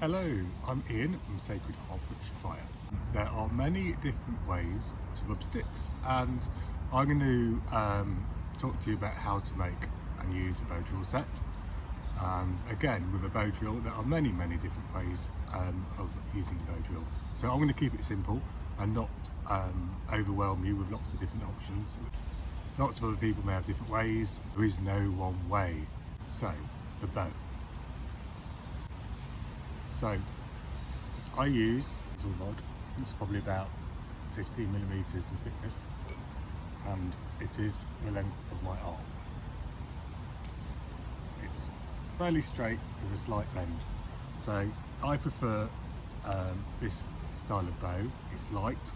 Hello, I'm Ian from Sacred Hearth Fire. There are many different ways to rub sticks, and I'm going to talk to you about how to make and use a bow drill set. And again, with a bow drill, there are many different ways of using a bow drill. So I'm going to keep it simple and not overwhelm you with lots of different options. Lots of other people may have different ways. There is no one way. So, the bow. So I use a rod. It's probably about 15 millimeters in thickness, and it is the length of my arm. It's fairly straight with a slight bend. So I prefer this style of bow. It's light.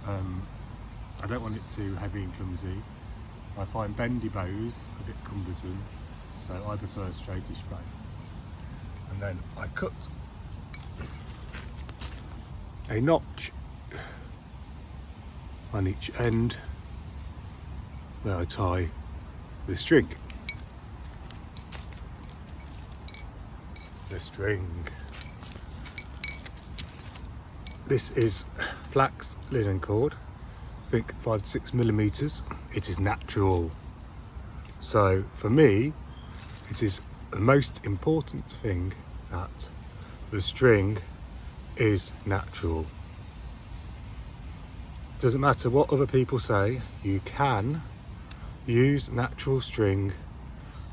I don't want it too heavy and clumsy. I find bendy bows a bit cumbersome, so I prefer a straightish bow. And then I cut a notch on each end where I tie the string. This is flax linen cord, I think 5 to 6 millimeters. It is natural. So for me, it is the most important thing that the string is natural. Doesn't matter what other people say, you can use natural string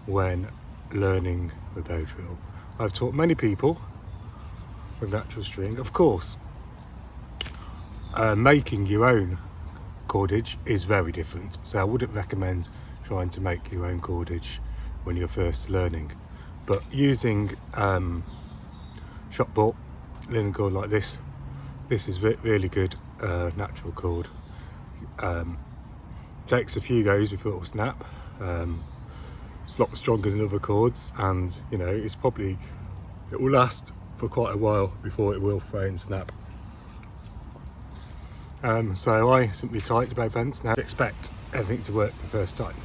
when learning the bow drill. I've taught many people with natural string. Of course, making your own cordage is very different, so I wouldn't recommend trying to make your own cordage when you're first learning. But using shop bought linen cord like this is really good natural cord. Takes a few goes before it will snap. It's a lot stronger than other cords, and you know it will last for quite a while before it will fray and snap. So I simply tie it to both ends. Now, expect everything to work the first time.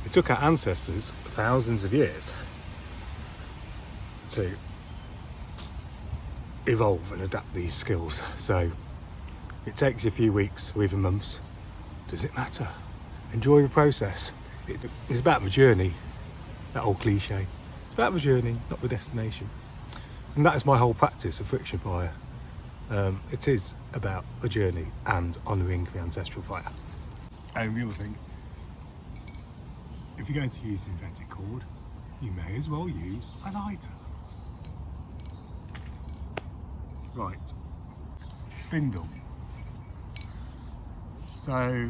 It took our ancestors thousands of years to evolve and adapt these skills, so it takes a few weeks or even months. Does it matter? Enjoy the process. It's about the journey, that old cliche. It's about the journey, not the destination. And that is my whole practice of friction fire. It is about the journey and honouring the ancestral fire. And the other thing, if you're going to use synthetic cord, you may as well use a lighter. Right, spindle. So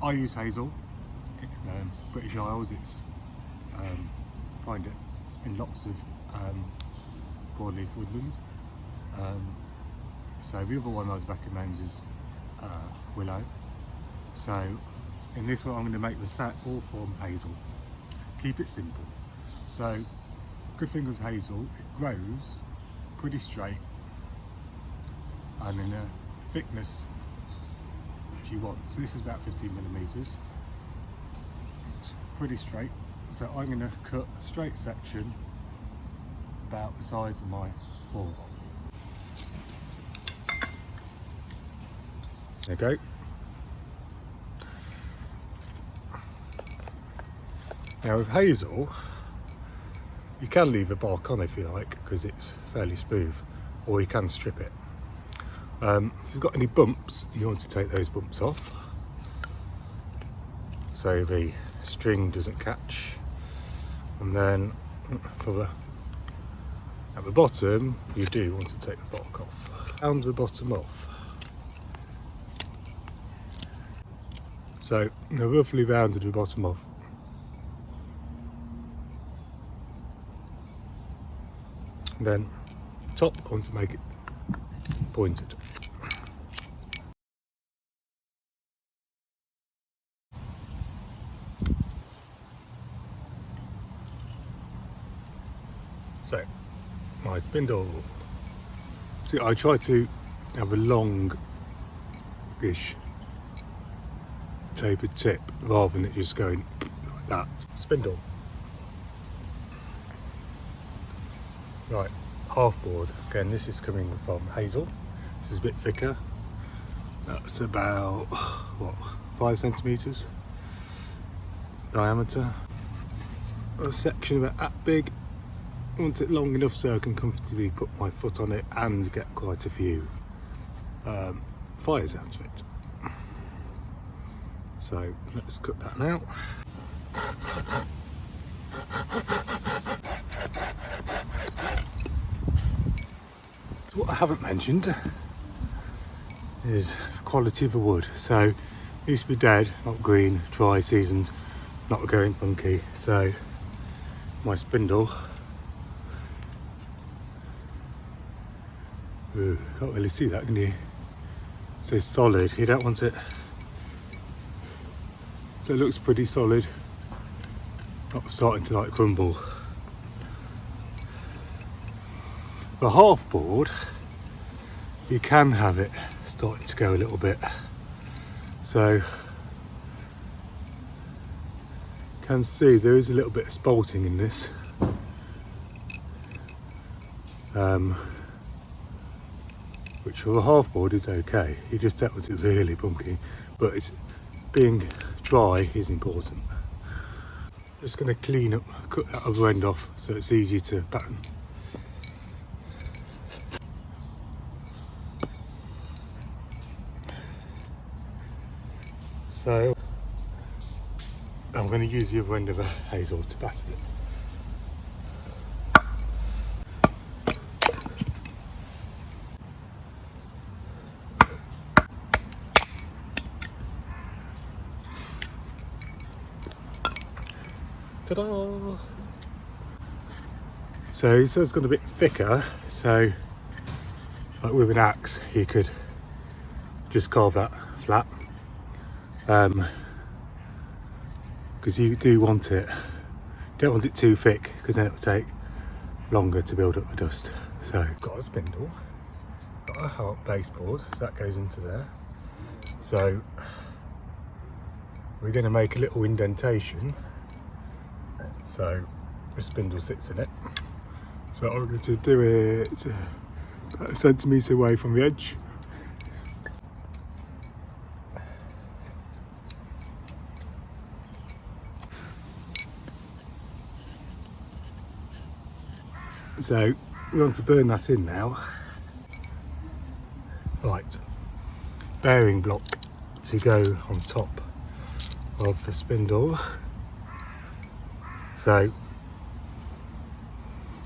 I use hazel. In British Isles, it's find it in lots of broadleaf woodland. So the other one I'd recommend is willow. So in this one I'm going to make the set all from hazel. Keep it simple. So good thing with hazel, it grows pretty straight and in a thickness which you want. So this is about 15 millimeters. It's pretty straight. So I'm going to cut a straight section about the size of my forearm. There you go. Now with hazel, you can leave the bark on if you like, because it's fairly smooth, or you can strip it. If you've got any bumps, you want to take those bumps off so the string doesn't catch. And then at the bottom, you do want to take the bark off. Round the bottom off. So roughly rounded the bottom off. Then top, I want to make it pointed. So my spindle. See, I try to have a long-ish tapered tip rather than it just going like that. Spindle. Right, Hearth Board. Again, this is coming from Hazel. This is a bit thicker. That's about, what, 5 centimetres diameter. A section about that big. I want it long enough so I can comfortably put my foot on it and get quite a few fires out of it. So let's cut that now. So what I haven't mentioned is the quality of the wood. So it used to be dead, not green, dry, seasoned, not going funky. So my spindle, ooh, can't really see that, can you? So it's solid, you don't want it, so it looks pretty solid, not starting to like crumble. The Hearth Board, you can have it starting to go a little bit, so you can see there is a little bit of spalting in this. Which for the Hearth Board is okay. You just that was really bunky, but it's being dry is important. Just going to clean up, cut that other end off so it's easy to pattern. So I'm going to use the other end of a hazel to batten it. Ta-da! So it's got a bit thicker, so like with an axe you could just carve that flat, because you do want it, you don't want it too thick because then it will take longer to build up the dust. So got a spindle, got a heart baseboard, so that goes into there. So we're going to make a little indentation. So the spindle sits in it. So I'm going to do it about 1 centimetre away from the edge. So we want to burn that in now. Right, bearing block to go on top of the spindle. So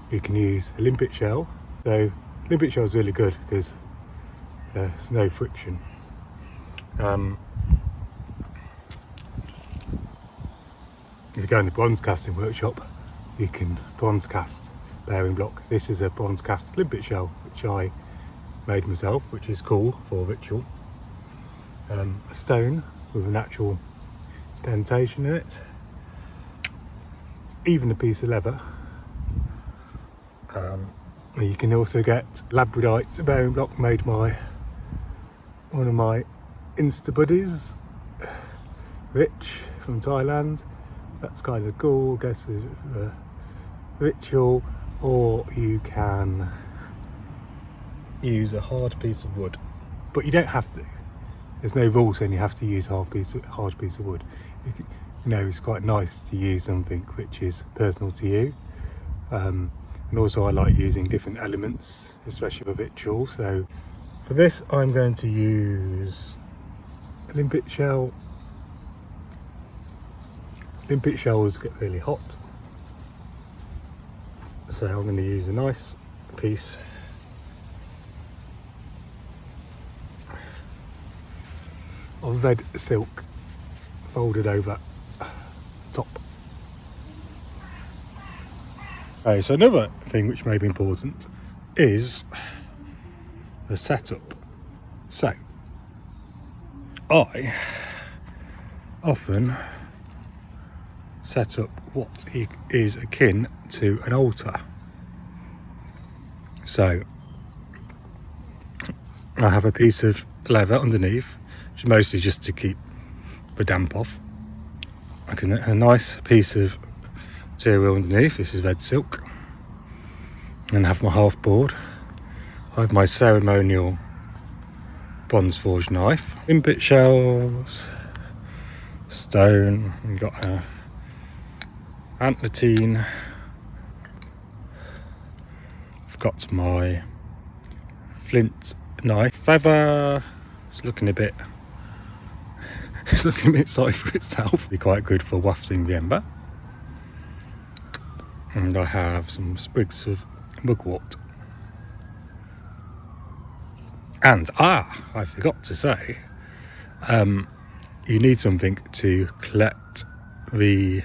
you can use a limpet shell. So limpet shell is really good because there's no friction. If you go in the bronze casting workshop, you can bronze cast bearing block. This is a bronze cast limpet shell which I made myself, which is cool for ritual. A stone with a natural indentation in it. Even a piece of leather. You can also get labradite bearing block made by one of my Insta buddies, Rich from Thailand. That's kind of cool, I guess, a ritual. Or you can use a hard piece of wood, but you don't have to. There's no rule saying you have to use a hard piece of wood. You know, it's quite nice to use something which is personal to you. And also I like using different elements, especially for ritual. So for this I'm going to use a limpet shell. Limpet shells get really hot. So I'm going to use a nice piece of red silk folded over top. Okay, so another thing which may be important is the setup. So I often set up what is akin to an altar. So I have a piece of leather underneath, which is mostly just to keep the damp off. A nice piece of material underneath. This is red silk. and have my Hearth Board. I have my ceremonial bronze forged knife, input shells, stone, we've got a antlerine. I've got my flint knife. Feather, it's looking a bit sorry for itself. Be quite good for wafting the ember. And I have some sprigs of mugwort. And I forgot to say, you need something to collect the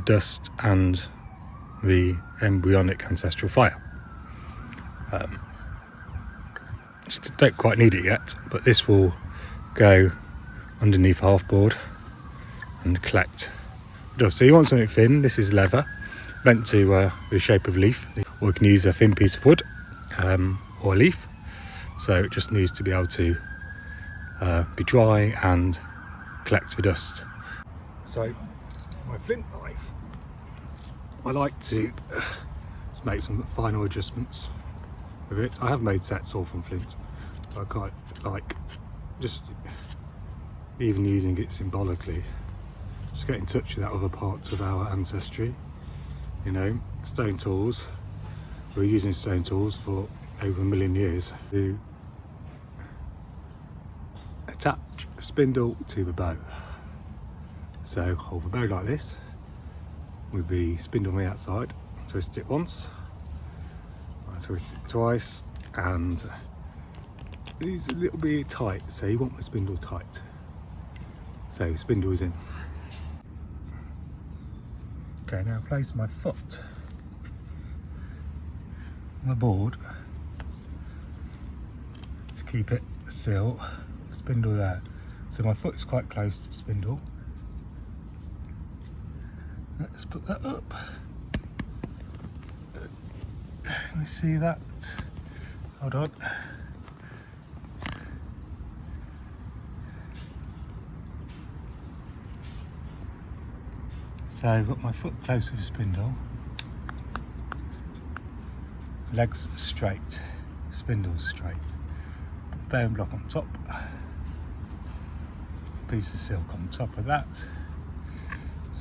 dust and the embryonic ancestral fire. Don't quite need it yet, but this will go underneath Hearth Board and collect dust. So you want something thin. This is leather, meant to be the shape of a leaf, or you can use a thin piece of wood or a leaf. So it just needs to be able to be dry and collect the dust. So my flint knife, I like to make some final adjustments with it. I have made sets all from flint, but I quite like just even using it symbolically, just get in touch with that other parts of our ancestry. You know, stone tools, we're using stone tools for over 1 million years to attach a spindle to the bow. So hold the bow like this with the spindle on the outside, twist it once, I twist it twice, and it's a little bit tight, so you want the spindle tight. So spindle is in. Okay, now place my foot on the board to keep it still. Spindle there. So my foot is quite close to the spindle. Let's put that up. Can you see that? Hold on. So I've got my foot close to the spindle, legs straight, spindle straight. Put the bone block on top, piece of silk on top of that.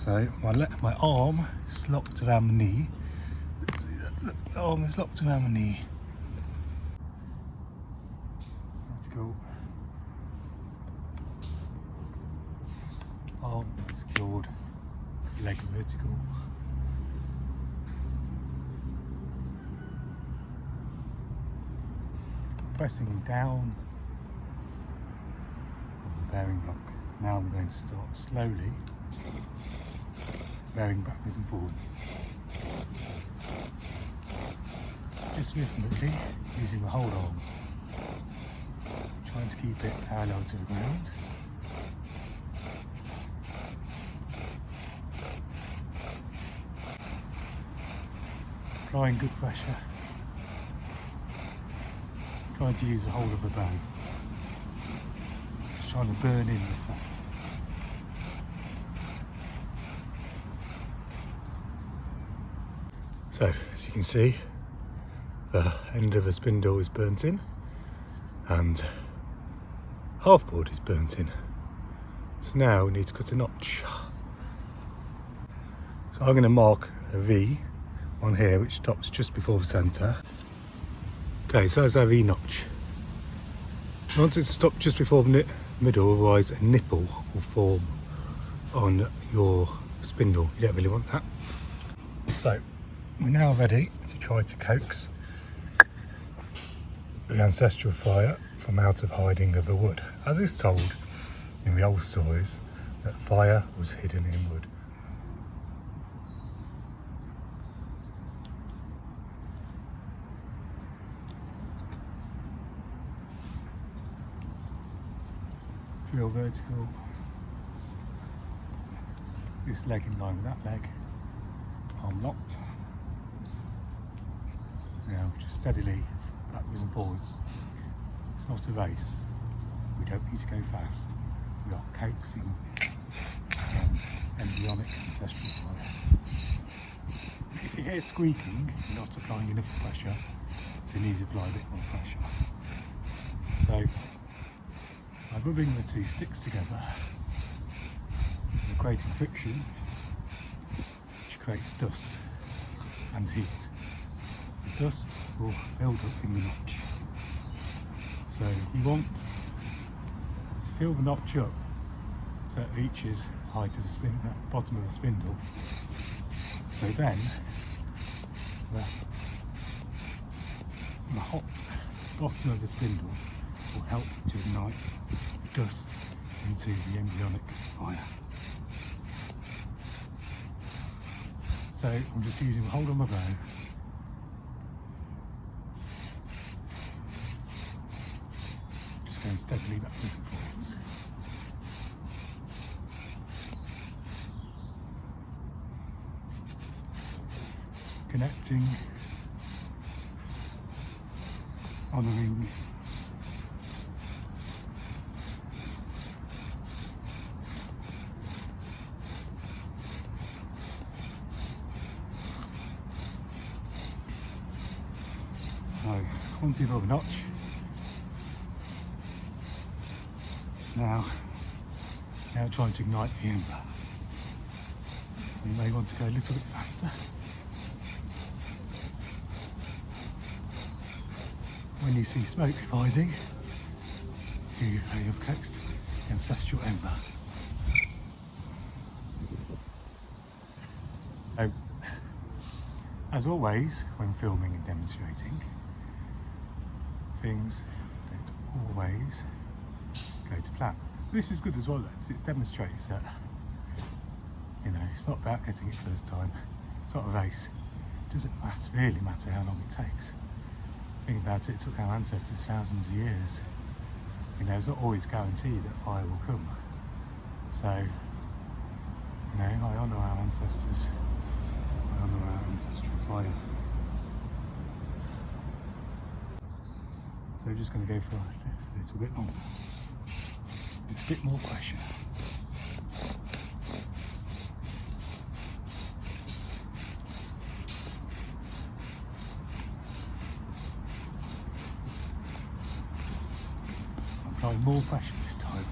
So my arm is locked around my knee. Look, the arm is locked around my knee. Let's go. Arm secured. Leg vertical. Pressing down on the bearing block. Now I'm going to start slowly bearing backwards and forwards. Just rhythmically using the whole arm. Trying to keep it parallel to the ground. Applying good pressure, trying to use the whole of the bow, just trying to burn in the set. So as you can see, the end of the spindle is burnt in and Hearth Board is burnt in. So now we need to cut a notch. So I'm going to mark a V on here which stops just before the centre. Okay, so that's our V notch. You want it to stop just before the middle, otherwise a nipple will form on your spindle. You don't really want that. So we're now ready to try to coax the ancestral fire from out of hiding of the wood. As is told in the old stories, that fire was hidden in wood. Drill vertical, this leg in line with that leg, arm locked. Now just steadily backwards and forwards. It's not a race, we don't need to go fast. We are coaxing embryonic ancestral fire. hear it squeaking, you're not applying enough pressure, so you need to apply a bit more pressure. So by rubbing the two sticks together, you're creating friction, which creates dust and heat. The dust will build up in the notch. So you want to fill the notch up so it reaches height of the bottom of the spindle. So then the hot bottom of the spindle will help to ignite the dust into the embryonic fire. So I'm just using the hold on my bow. Just going steadily backwards and forwards. Connecting, honouring, so once you've got the notch, now trying to ignite the ember. So you may want to go a little bit faster. When you see smoke rising, you have coaxed the ancestral ember. So, as always, when filming and demonstrating, things don't always go to plan. This is good as well though, because it demonstrates that, you know, it's not about getting it first time. It's not a race. It doesn't really matter how long it takes. Think about it, it took our ancestors thousands of years. You know, it's not always guaranteed that fire will come. So, you know, I honour our ancestors. I honour our ancestral fire. So we're just going to go for a little bit longer. It's a bit more pressure. Applying more pressure this time.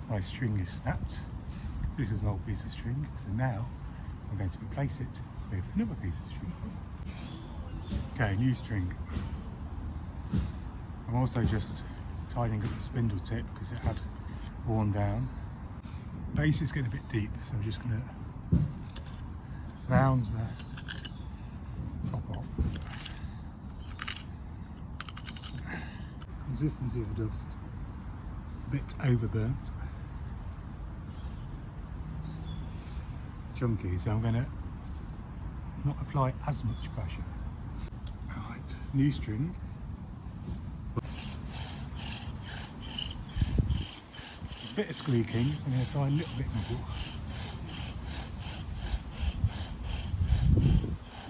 My string is snapped. This is an old piece of string, so now I'm going to replace it with another piece of string. Okay, new string. I'm also just tidying up the spindle tip because it had worn down. Base is getting a bit deep, so I'm just going to round the top off. Consistency of the dust. It's a bit overburnt. Chunky, so I'm going to not apply as much pressure. Alright, new string. There's a bit of squeaking, so I'm going to apply a little bit more.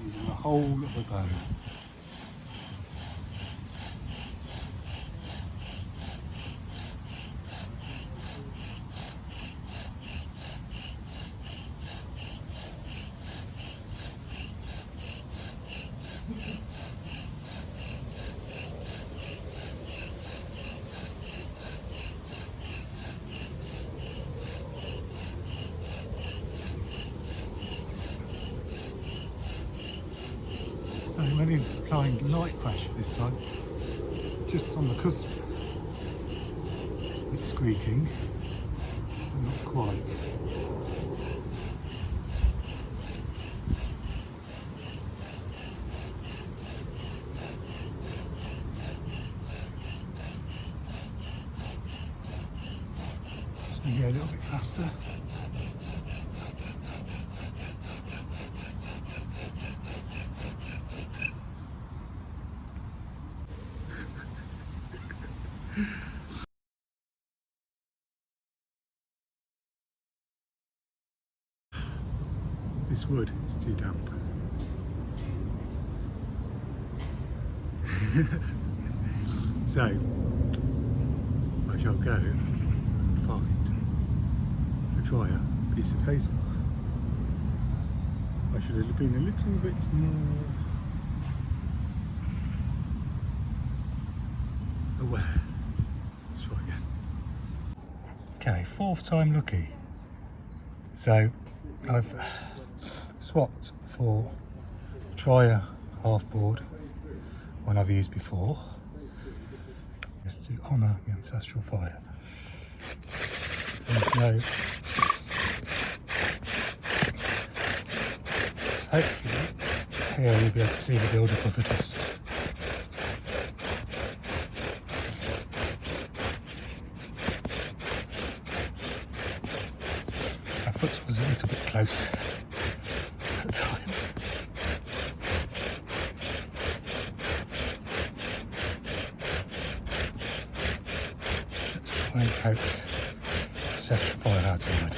Using the whole of the bow. So I'm only applying light pressure this time, just on the cusp. It's squeaking, but not quite. Just going to go a little bit faster. This wood is too damp. So, shall go and find a drier piece of hazel. I should have been a little bit more aware. Let's try again. Okay, fourth time lucky. So I've swapped for drier Hearth Board, one I've used before, just to honour the ancestral fire. There's no, hopefully here you'll be able to see the build-up of the dust. My foot was a little bit close at the time. Try and coax set the fire outside.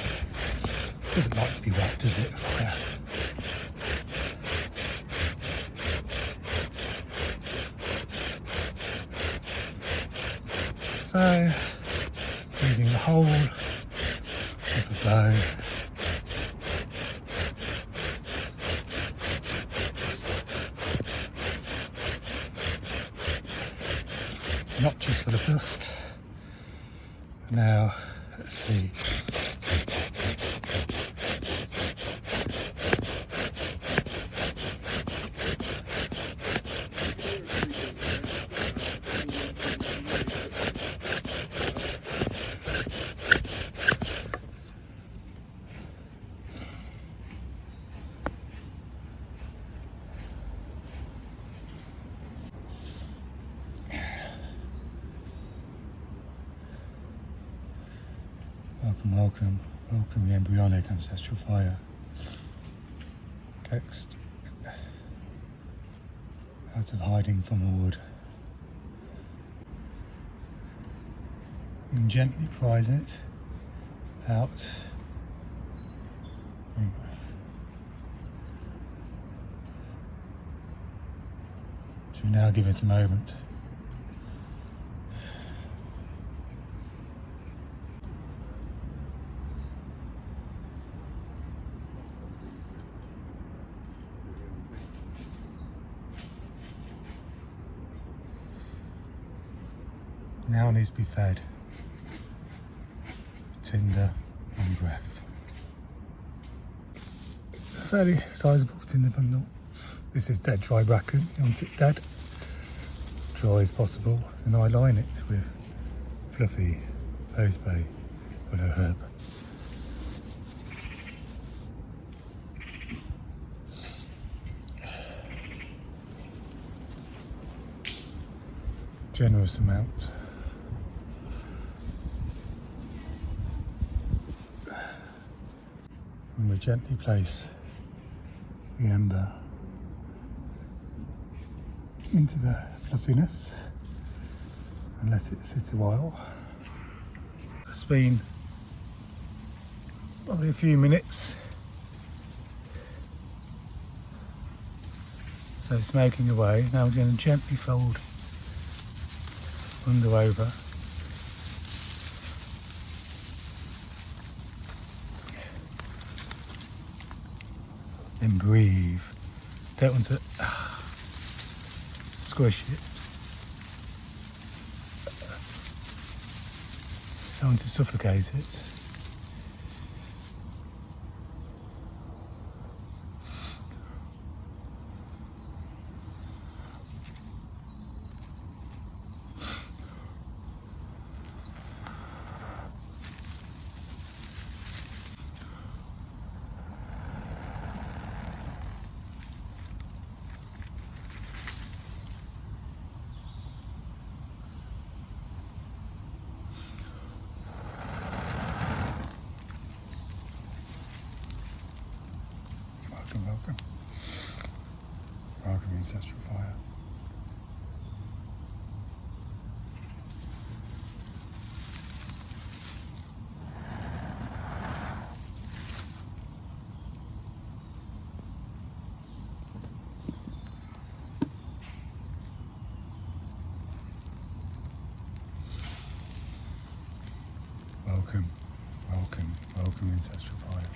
Doesn't like to be wet, does it? Fire. So, using the whole of the bow, not just for the dust. Now, let's see. Welcome, welcome, welcome the embryonic ancestral fire. Coaxed out of hiding from the wood. And gently prise it out. To now give it a moment. Now needs to be fed tinder and breath. A fairly sizable tinder bundle. This is dead dry bracken. You want it dead, dry as possible, and I line it with fluffy osebay willow herb. Generous amount. And we gently place the ember into the fluffiness and let it sit a while. It's been probably a few minutes, so it's making away. Now we're going to gently fold under over. Then breathe. Don't want to squish it. Don't want to suffocate it. Welcome. Welcome, ancestral fire. Welcome, welcome, welcome Ancestral Fire.